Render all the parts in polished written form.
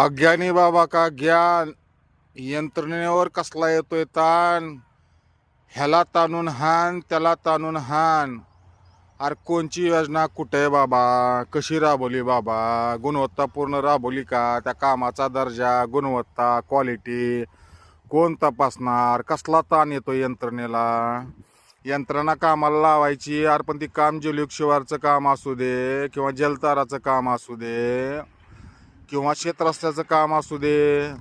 अज्ञानी बाबा का ज्ञान, यंत्रणेवर कसला येतोय ताण, ह्याला ताणून हान त्याला ताणून हान. अरे कोणची योजना कुठे आहे बाबा, कशी राबवली बाबा, गुणवत्तापूर्ण राबवली का, त्या कामाचा दर्जा, गुणवत्ता, क्वालिटी कोण तपासणार, कसला ताण येतो यंत्रणेला. यंत्रणा कामाला लावायची अरे, पण ती काम जलयुग शिवारचं काम असू दे किंवा जलताराचं काम असू दे किंवा शेतरस्त्याचं काम असू दे,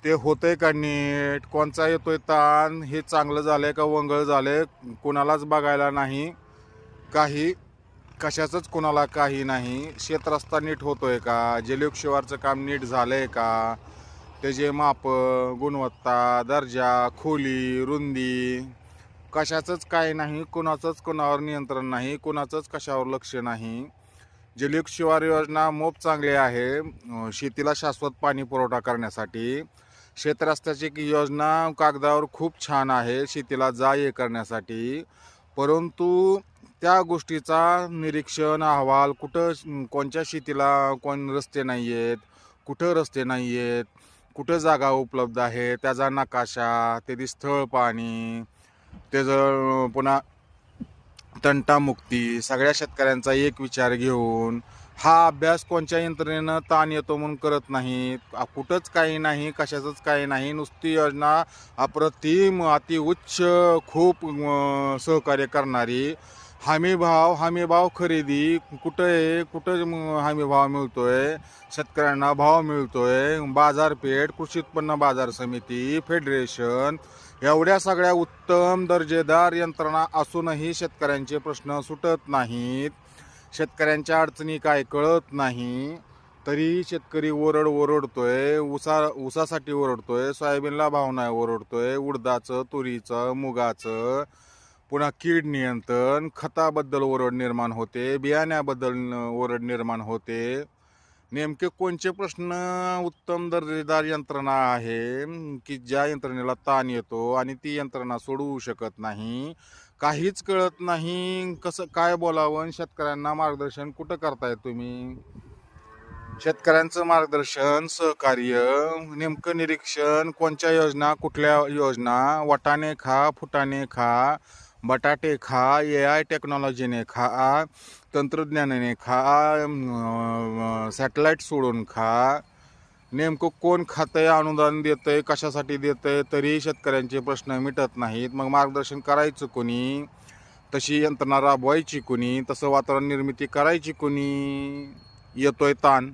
ते होतंय का नीट, कोणचा येतोय ताण, हे चांगलं झालंय का वंगळ झालंय कुणालाच बघायला नाही. काही कशाचंच कुणाला काही नाही. शेतरस्ता नीट होतोय का, जलयुग शिवारचं काम नीट झालंय का, त्याचे माप, गुणवत्ता, दर्जा, खोली, रुंदी कशाचंच काही नाही. कुणाचंच कुणावर नियंत्रण नाही, कुणाचंच कशावर लक्ष नाही. जलयुग शिवार योजना मोप चांगली आहे शेतीला शाश्वत पाणी पुरवठा करण्यासाठी. शेतरस्त्याची योजना कागदावर खूप छान आहे शेतीला जा ये करण्यासाठी, परंतु त्या गोष्टीचा निरीक्षण अहवाल कुठं, कोणत्या शेतीला कोण रस्ते नाही आहेत, कुठं रस्ते नाही आहेत, कुठं जागा उपलब्ध आहे, त्याचा नकाशा, त्याची स्थळ पाणी, त्याचं पुन्हा तंटामुक्ती, सगळ्या शेतकऱ्यांचा एक विचार घेऊन हा अभ्यास कोणत्या यंत्रणेनं ताण येतो म्हणून करत नाहीत. कुठंच काही नाही, कशाचंच काही नाही. नुसती योजना अप्रतिम, अति उच्च, खूप सहकार्य करणारी. हमी भाव खरेदी कुठं आहे, कुठं हमी भाव मिळतोय, शेतकऱ्यांना भाव मिळतोय, बाजारपेठ, कृषी उत्पन्न बाजार समिती, फेडरेशन, एवढ्या सगळ्या उत्तम दर्जेदार यंत्रणा असूनही शेतकऱ्यांचे प्रश्न सुटत नाहीत. शेतकऱ्यांच्या अडचणी काय कळत नाही. तरी शेतकरी ओरडतोय. ऊसासाठी ओरडतोय, सोयाबीनला भाव नाही ओरडतोय, उडदाचं, तुरीचं, मुगाचं, पुन्हा कीड नियंत्रण, खताबद्दल ओरड निर्माण होते, बियाण्याबद्दल ओरड निर्माण होते. नेमके कोणचे प्रश्न उत्तम दर्जेदार यंत्रणा आहे की ज्या यंत्रणेला ताण येतो आणि ती यंत्रणा सोडवू शकत नाही. काहीच कळत नाही. कसं काय बोलावं, शेतकऱ्यांना मार्गदर्शन कुठं करताय तुम्ही. शेतकऱ्यांचं मार्गदर्शन, सहकार्य, नेमकं निरीक्षण, कोणत्या योजना, कुठल्या योजना, वाटाणे खा, फुटाणे खा, बटाटे खा, AI टेक्नॉलॉजीने खा, तंत्रज्ञानाने खा, सॅटेलाईट सोडून खा. नेमकं कोण खातंय, अनुदान देतंय, कशासाठी देतंय, तरी शेतकऱ्यांचे प्रश्न मिटत नाहीत. मग मार्गदर्शन करायचं कोणी, तशी यंत्रणा राबवायची कोणी, तसं वातावरण निर्मिती करायची कोणी. येतोय ताण.